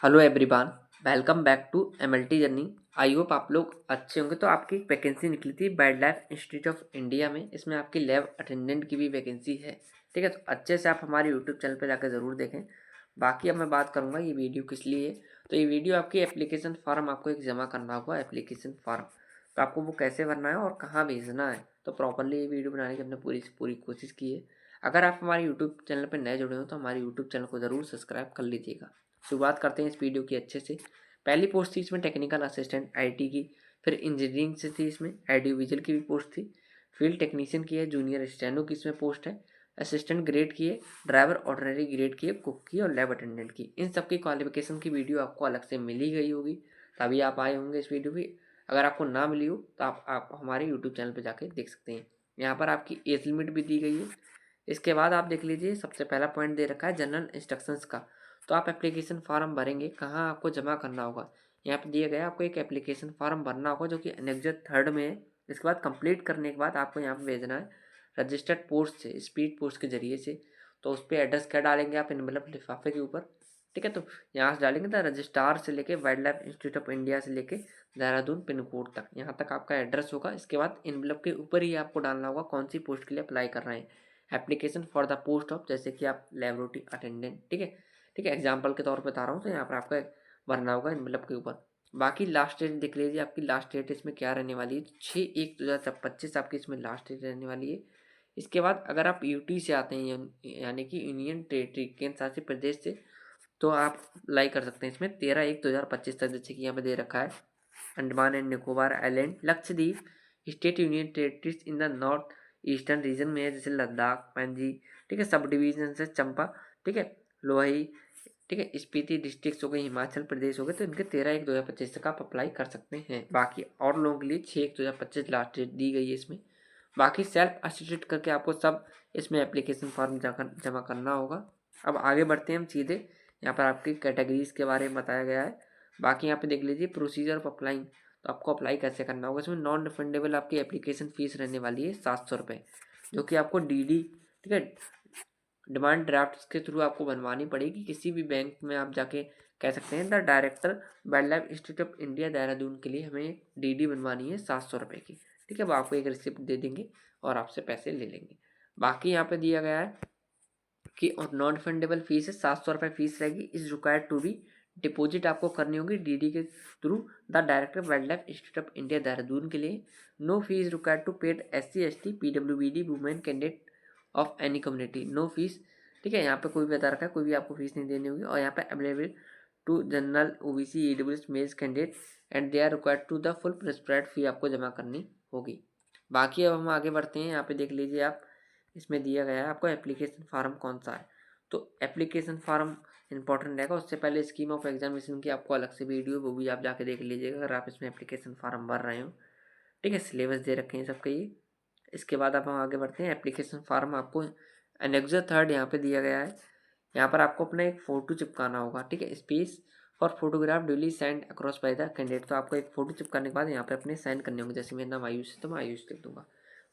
Hello everyone, welcome back to MLT journey. I hope आप लोग अच्छे होंगे। तो आपकी एक वैकेंसी निकली थी wild life institute of India में। इसमें आपकी लैब अटेंडेंट की भी वैकेंसी है। ठीक है, तो अच्छे से आप हमारे यूट्यूब चैनल पर जाकर ज़रूर देखें। बाकी अब मैं बात करूँगा ये वीडियो किस लिए है। तो ये वीडियो आपकी एप्लीकेशन फॉर्म आपको एक जमा करना होगा, एप्लीकेशन फॉर्म। तो आपको वो कैसे भरना है और कहाँ भेजना है, तो प्रॉपरली ये वीडियो बनाने की हमने पूरी से पूरी कोशिश की है। अगर आप हमारे यूट्यूब चैनल पर नए जुड़े हो तो हमारे यूट्यूब चैनल को ज़रूर सब्सक्राइब कर लीजिएगा। शुरुआत करते हैं इस वीडियो की अच्छे से। पहली पोस्ट थी इसमें टेक्निकल असिस्टेंट आईटी की, फिर इंजीनियरिंग से थी, इसमें ऑडियो विजुअल की भी पोस्ट थी, फील्ड टेक्नीशियन की है, जूनियर स्टेनो की इसमें पोस्ट है, असिस्टेंट ग्रेड की है, ड्राइवर ऑर्डिनरी ग्रेड की है, कुक की और लैब अटेंडेंट की। इन सबकी क्वालिफिकेशन की वीडियो आपको अलग से मिल ही गई होगी, तभी आप आए होंगे इस वीडियो की। अगर आपको ना मिली हो तो आप हमारे यूट्यूब चैनल पर जाके देख सकते हैं। यहाँ पर आपकी एज लिमिट भी दी गई है। इसके बाद आप देख लीजिए, सबसे पहला पॉइंट दे रखा है जनरल इंस्ट्रक्शंस का। तो आप एप्लीकेशन फॉर्म भरेंगे, कहाँ आपको जमा करना होगा। यहाँ पे दिया गया आपको एक एप्लीकेशन फॉर्म भरना होगा जो कि एनेक्जर 3 में है। इसके बाद कंप्लीट करने के बाद आपको यहाँ पे भेजना है रजिस्टर्ड पोस्ट से, स्पीड पोस्ट के जरिए से। तो उस पर एड्रेस क्या डालेंगे आप इनवलप लिफाफे के ऊपर। ठीक है, तो यहाँ से डालेंगे द रजिस्ट्रार से लेके wild life institute of India से लेके देहरादून पिन कोड तक, यहाँ तक आपका एड्रेस होगा। इसके बाद इनवलप के ऊपर ही आपको डालना होगा कौन सी पोस्ट के लिए अप्लाई कर रहे हैं। Application for the post of, जैसे कि आप लेबोरेटरी अटेंडेंट। ठीक है, एग्जाम्पल के तौर पे बता रहा हूँ। तो यहाँ पर आपका भरना होगा इनवलप के ऊपर। बाकी लास्ट डेट देख लीजिए, आपकी लास्ट डेट इसमें क्या रहने वाली है, 6/1/2025 आपकी इसमें लास्ट डेट रहने वाली है। इसके बाद अगर आप यूटी से आते हैं, यानी कि यूनियन टेरिटरी केंद्र शासित प्रदेश से, तो आप अप्लाई कर सकते हैं इसमें 13/1/2025 तक, जैसे कि यहाँ पे दे रखा है। Andaman and Nicobar island, Lakshadweep, state union territories in the north eastern region में है, जैसे लद्दाख, पणजी। ठीक है, सब डिवीजन से चंपा। ठीक है, लोही। ठीक है, स्पीति डिस्ट्रिक्ट हो गए, हिमाचल प्रदेश हो गए। तो इनके 13/1/2025 तक आप अप्लाई कर सकते हैं। बाकी और लोगों के लिए 6/1/2025 लास्ट डेट दी गई है इसमें। बाकी सेल्फ असिस्टेड करके आपको सब इसमें एप्लीकेशन फॉर्म जमा करना होगा। अब आगे बढ़ते हैं हम सीधे। यहाँ पर आपकी कैटेगरीज के बारे में बताया गया है। बाकी यहाँ पे देख लीजिए प्रोसीजर ऑफ अप्लाइंग। तो आपको अप्लाई कैसे करना होगा, इसमें नॉन रिफंडेबल आपकी एप्लीकेशन फीस रहने वाली है 700 रुपये, जो कि आपको डीडी, ठीक है, डिमांड ड्राफ्ट के थ्रू आपको बनवानी पड़ेगी। किसी भी बैंक में आप जाके कह सकते हैं the director wild life institute of India Dehradun के लिए हमें डीडी बनवानी है 700 रुपये की। ठीक है, वो आपको एक रिसिप्ट दे देंगे और आपसे पैसे ले लेंगे। बाकी यहाँ पे दिया गया है कि और नॉन फंडेबल फीस है 700 रुपये फीस रहेगी। Is required to be deposit आपको करनी होगी डीडी के through the director wild life institute of India Dehradun के लिए। No fees required to paid SC ST PWBD women candidate of any community, no fees. ठीक है, यहाँ पे कोई भी बता रखा है, कोई भी आपको फीस नहीं देनी होगी। और यहाँ पे available to general OBC EWS males candidate and they are required to the full prescribed fee आपको जमा करनी होगी। बाकी अब हम आगे बढ़ते हैं। यहाँ पे देख लीजिए आप, इसमें दिया गया है आपको एप्लीकेशन फार्म कौन सा है। तो एप्लीकेशन फार्म इंपॉर्टेंट रहेगा। उससे पहले स्कीम ऑफ एग्जामिनेशन की आपको अलग से वीडियो, वो भी आप जाके देख लीजिएगा अगर आप इसमें एप्लीकेशन फार्म भर रहे हो। ठीक है, सिलेबस दे रखे हैं सबके ये। इसके बाद अब हम आगे बढ़ते हैं। एप्लीकेशन फार्म आपको एनेक्जर 3 यहाँ पे दिया गया है। यहाँ पर आपको अपना एक फ़ोटो चिपकाना होगा। ठीक है, space for photograph duly send across by the candidate. तो आपको एक फ़ोटो चिपकाने के बाद यहाँ पे अपने साइन करने होंगे। जैसे मेरा नाम आयुष है तो मैं आयुष लिख दूंगा।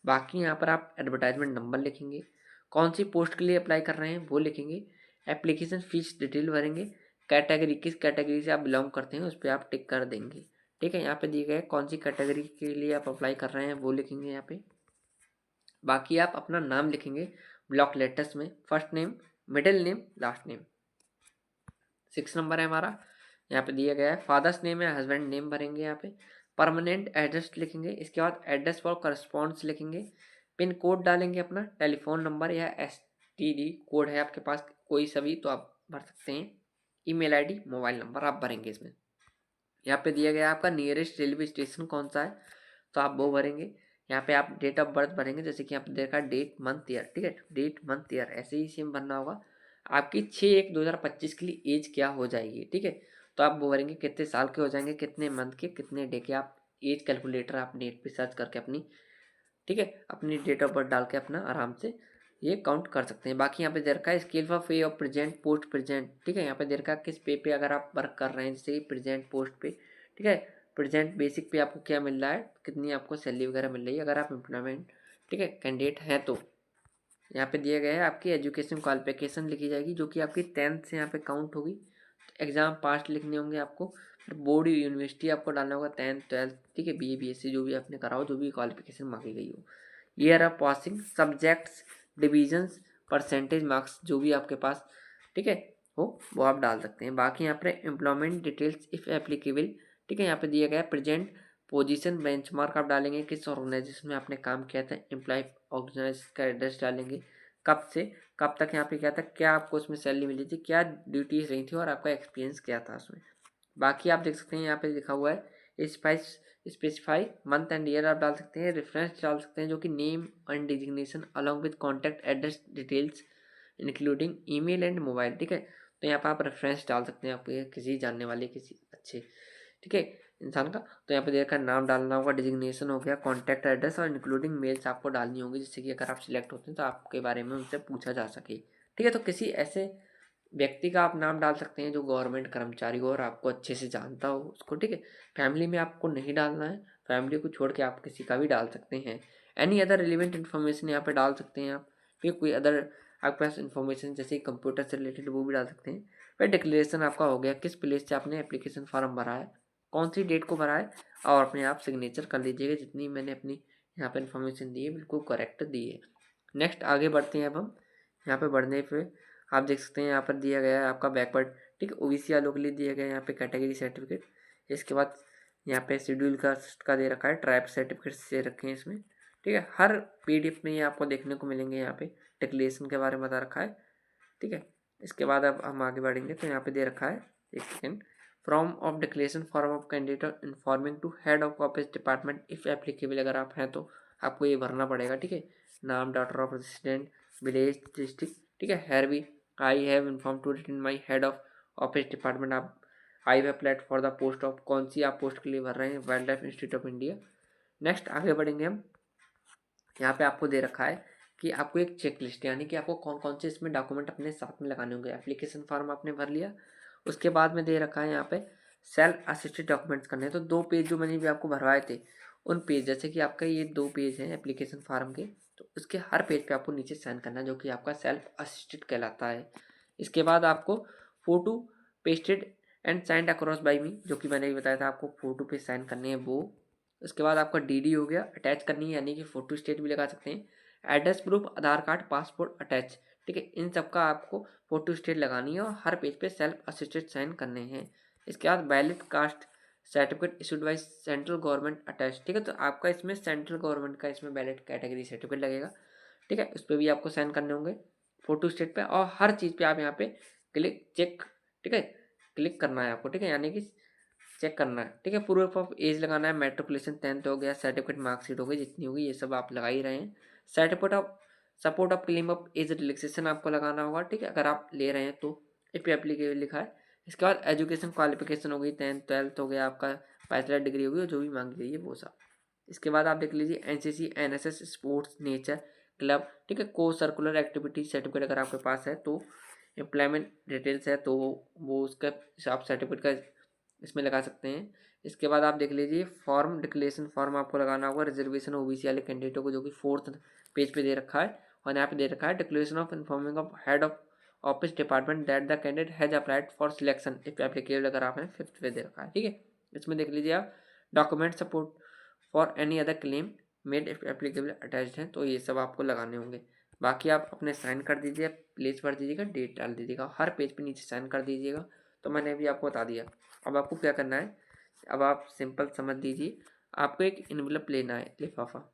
बाकी यहाँ पर आप एडवर्टाइजमेंट नंबर लिखेंगे, कौन सी पोस्ट के लिए अप्लाई कर रहे हैं वो लिखेंगे, एप्लीकेशन फीस डिटेल भरेंगे, कैटेगरी किस कैटेगरी से आप बिलोंग करते हैं उस पर आप टिक कर देंगे। ठीक है, यहाँ पे दिए गए कौन सी कैटेगरी के लिए आप अप्लाई कर रहे हैं वो लिखेंगे यहाँ पे। बाकी आप अपना नाम लिखेंगे ब्लॉक लेटर्स में, first name, middle name, last name. 6 number है हमारा, यहाँ पे दिया गया है फादर्स नेम है, हस्बैंड नेम भरेंगे यहाँ पे। परमानेंट एड्रेस लिखेंगे। इसके बाद एड्रेस फॉर करस्पॉन्ड्स लिखेंगे। पिन कोड डालेंगे अपना, टेलीफोन नंबर या STD कोड है आपके पास कोई सभी तो आप भर सकते हैं। ईमेल ID, मोबाइल नंबर आप भरेंगे इसमें। यहाँ पे दिया गया आपका नियरेस्ट रेलवे स्टेशन कौन सा है तो आप वो भरेंगे। यहाँ पे आप डेट ऑफ बर्थ भरेंगे, जैसे कि यहाँ पे देखा डेट मंथ ईयर। ठीक है, डेट मंथ ईयर ऐसे ही सेम भरना होगा। आपकी 6/1/2025 के लिए एज क्या हो जाएगी। ठीक है, तो आप वो भरेंगे कितने साल के हो जाएंगे, कितने मंथ के, कितने डे के। आप एज कैलकुलेटर आप नेट पे सर्च करके अपनी, ठीक है, अपनी डेट ऑफ बर्थ डाल के अपना आराम से ये काउंट कर सकते हैं। बाकी यहाँ पे दे रखा है स्केल फॉर पे ऑफ प्रेजेंट पोस्ट प्रेजेंट। ठीक है, यहाँ पे दे रखा है किस पे अगर आप वर्क कर रहे हैं, जैसे प्रेजेंट पोस्ट पे। ठीक है, प्रेजेंट बेसिक पे आपको क्या मिल रहा है, कितनी आपको सैलरी वगैरह मिल रही है अगर आप एम्प्लॉयमेंट, ठीक है, कैंडिडेट हैं तो। यहाँ पे दिया गया है आपकी एजुकेशन क्वालिफिकेशन लिखी जाएगी जो कि आपकी 10th से यहाँ पे काउंट होगी। एग्ज़ाम पास लिखने होंगे आपको, फिर बोर्ड यूनिवर्सिटी आपको डालना होगा 10th 12th, ठीक है, बीए बीएससी जो भी आपने करा हो, जो भी क्वालिफिकेशन मांगी गई हो। Year of passing, subjects, divisions, percentage marks जो भी आपके पास, ठीक है, हो वो आप डाल सकते हैं। बाकी यहाँ पर एम्प्लॉयमेंट डिटेल्स इफ़ एप्लीकेबल, ठीक है, यहाँ पे दिया गया है प्रेजेंट पोजीशन, बेंचमार्क आप डालेंगे, किस ऑर्गेनाइजेशन में आपने काम किया था, एम्प्लॉय ऑर्गेनाइजेशन का एड्रेस डालेंगे, कब से कब तक यहाँ पे क्या था, क्या आपको उसमें सैलरी मिली थी, क्या ड्यूटीज रही थी और आपका एक्सपीरियंस क्या था उसमें। बाकी आप देख सकते हैं यहाँ पे लिखा हुआ है स्पेसिफाई मंथ एंड ईयर आप डाल सकते हैं। रेफरेंस डाल सकते हैं जो कि name and designation along with contact address details including email and mobile, ठीक है। तो यहाँ पर आप रेफरेंस डाल सकते हैं आपके किसी जानने वाले किसी अच्छे, ठीक है, इंसान का। तो यहाँ पे देखा नाम डालना होगा, डिजिग्नेशन हो गया, कॉन्टैक्ट एड्रेस और इंक्लूडिंग मेल्स आपको डालनी होगी, जिससे कि अगर आप सिलेक्ट होते हैं तो आपके बारे में उनसे पूछा जा सके, ठीक है। तो किसी ऐसे व्यक्ति का आप नाम डाल सकते हैं जो गवर्नमेंट कर्मचारी हो और आपको अच्छे से जानता हो उसको, ठीक है। फैमिली में आपको नहीं डालना है, फैमिली को छोड़ के आप किसी का भी डाल सकते हैं। एनी अदर रिलेवेंट इन्फॉर्मेशन यहाँ पे डाल सकते हैं आप, ठीक है। कोई अदर आपके पास इन्फॉर्मेशन जैसे कंप्यूटर से रिलेटेड वो भी डाल सकते हैं। फिर डिक्लेरेशन आपका हो गया, किस प्लेस से आपने एप्लीकेशन फॉर्म भरा है, कौन सी डेट को भरा है, और अपने आप सिग्नेचर कर लीजिएगा। जितनी मैंने अपनी यहाँ पे इन्फॉर्मेशन दी है बिल्कुल करेक्ट दी है। नेक्स्ट आगे बढ़ते हैं। अब हम यहाँ पे बढ़ने पे आप देख सकते हैं यहाँ पर दिया गया है आपका बैकवर्ड, ठीक है, ओबीसी वालों के लिए दिया गया है यहाँ पे कैटेगरी सर्टिफिकेट। इसके बाद यहाँ पे शेड्यूल कास्ट का दे रखा है, ट्राइब सर्टिफिकेट दे रखे हैं इसमें, ठीक है। हर पीडीएफ में ये आपको देखने को मिलेंगे। यहाँ पे डिक्लेरेशन के बारे में बता रखा है, ठीक है। इसके बाद अब हम आगे बढ़ेंगे तो यहाँ पे दे रखा है, एक second, from of declaration form of candidate informing to head of office department if applicable, अगर आप हैं तो आपको ये भरना पड़ेगा, ठीक है। नाम, daughter of resident, village, district, ठीक है। हेयर भी I have inform to written my head of office department, आप I have applied for the post of, कौन सी आप पोस्ट के लिए भर रहे हैं, wild life institute of India. Next आगे बढ़ेंगे हम। यहाँ पे आपको दे रखा है कि आपको एक चेक लिस्ट, यानी कि आपको कौन कौन से इसमें डॉक्यूमेंट अपने साथ में लगाने होंगे। एप्लीकेशन फॉर्म आपने भर लिया, उसके बाद में दे रखा है यहाँ पे सेल्फ असिस्टेड डॉक्यूमेंट्स करने हैं। तो 2 पेज जो मैंने भी आपको भरवाए थे, उन पेज, जैसे कि आपका ये 2 पेज हैं एप्लीकेशन फॉर्म के, तो उसके हर पेज पे आपको नीचे साइन करना है, जो कि आपका सेल्फ असिस्टेड कहलाता है। इसके बाद आपको photo pasted and signed across by me, जो कि मैंने भी बताया था आपको फोटो पे साइन करने हैं वो। उसके बाद आपका डीडी हो गया, अटैच करनी है, यानी कि फोटो स्टेट भी लगा सकते हैं। एड्रेस प्रूफ, आधार कार्ड, पासपोर्ट अटैच, ठीक है। इन सब का आपको फोटो स्टेट लगानी है और हर पेज पे सेल्फ असिस्टेड साइन करने हैं। इसके बाद valid caste certificate issued by central government attach, ठीक है। तो आपका इसमें सेंट्रल गवर्नमेंट का इसमें वैलिड कैटेगरी सर्टिफिकेट लगेगा, ठीक है। उस पर भी आपको साइन करने होंगे फोटो स्टेट पे, और हर चीज़ पे आप यहाँ पे क्लिक चेक, ठीक है, क्लिक करना है आपको, ठीक है, यानी कि चेक करना है, ठीक है। प्रूफ ऑफ एज लगाना है, मेट्रिकुलेशन 10th हो गया, सर्टिफिकेट मार्कशीट हो गई, जितनी होगी ये सब आप लगा ही रहे हैं। Certificate of support of claim of age relaxation आपको लगाना होगा, ठीक है, अगर आप ले रहे हैं तो इफ एप्लीकेबल लिखा है। इसके बाद एजुकेशन क्वालिफिकेशन हो गई, 10th 12th हो गया आपका, बैचलर डिग्री हो गई, जो भी मांगी गई है वो सब। इसके बाद आप देख लीजिए NCC, NSS, sports, nature club, ठीक है, को सर्कुलर एक्टिविटी सर्टिफिकेट अगर आपके पास है तो, एम्प्लॉयमेंट डिटेल्स है तो वो उसका आप सर्टिफिकेट का इसमें लगा सकते हैं। इसके बाद आप देख लीजिए फॉर्म डिक्लेरेशन फॉर्म आपको लगाना होगा रिजर्वेशन ओबीसी वाले कैंडिडेटों को, जो कि 4th पेज पे दे रखा है। और यहाँ पे दे रखा है declaration of informing of head of office department that the candidate has applied for selection if applicable, अगर आप हैं 5th पे दे रखा है, ठीक है। इसमें देख लीजिए आप document support for any other claim made if applicable attached हैं, तो ये सब आपको लगाने होंगे। बाकी आप अपने साइन कर दीजिए, प्लेस भर दीजिएगा, डेट डाल दीजिएगा, हर पेज पे नीचे साइन कर दीजिएगा। तो मैंने अभी आपको बता दिया। अब आपको क्या करना है, अब आप सिंपल समझ लीजिए, आपको एक इन्वेलप लेना है, लिफाफा,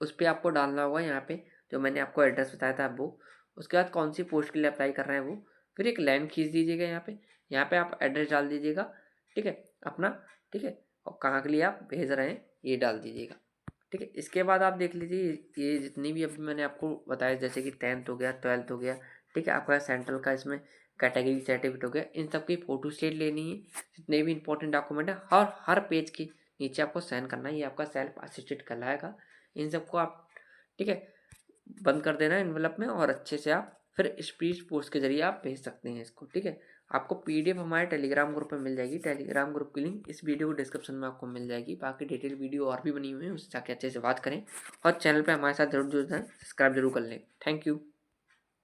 उस पर आपको डालना होगा यहाँ पे जो मैंने आपको एड्रेस बताया था वो। उसके बाद कौन सी पोस्ट के लिए अप्लाई कर रहे हैं वो, फिर एक लाइन खींच दीजिएगा यहाँ पे आप एड्रेस डाल दीजिएगा, ठीक है, अपना, ठीक है, और कहाँ के लिए आप भेज रहे हैं ये डाल दीजिएगा, ठीक है। इसके बाद आप देख लीजिए ये जितनी भी अभी मैंने आपको बताया, जैसे कि 10th हो गया, 12th हो गया, ठीक है, आपका सेंट्रल का इसमें कैटेगरी सर्टिफिकेट हो गया, इन सब की फोटो स्टेट लेनी है। जितने भी इंपॉर्टेंट डॉक्यूमेंट है हर पेज के नीचे आपको साइन करना है, ये आपका सेल्फ असिस्टेड कहलाएगा। इन सबको आप, ठीक है, बंद कर देना एनवेलप में, और अच्छे से आप फिर स्पीड पोस्ट के जरिए आप भेज सकते हैं इसको, ठीक है। आपको पीडीएफ हमारे टेलीग्राम ग्रुप में मिल जाएगी, टेलीग्राम ग्रुप की लिंक इस वीडियो को डिस्क्रिप्शन में आपको मिल जाएगी। बाकी डिटेल वीडियो और भी बनी हुई है, उससे जाके अच्छे से बात करें, और चैनल पे हमारे साथ जरूर जुड़ जाएं, सब्सक्राइब जरूर कर लें। Thank you.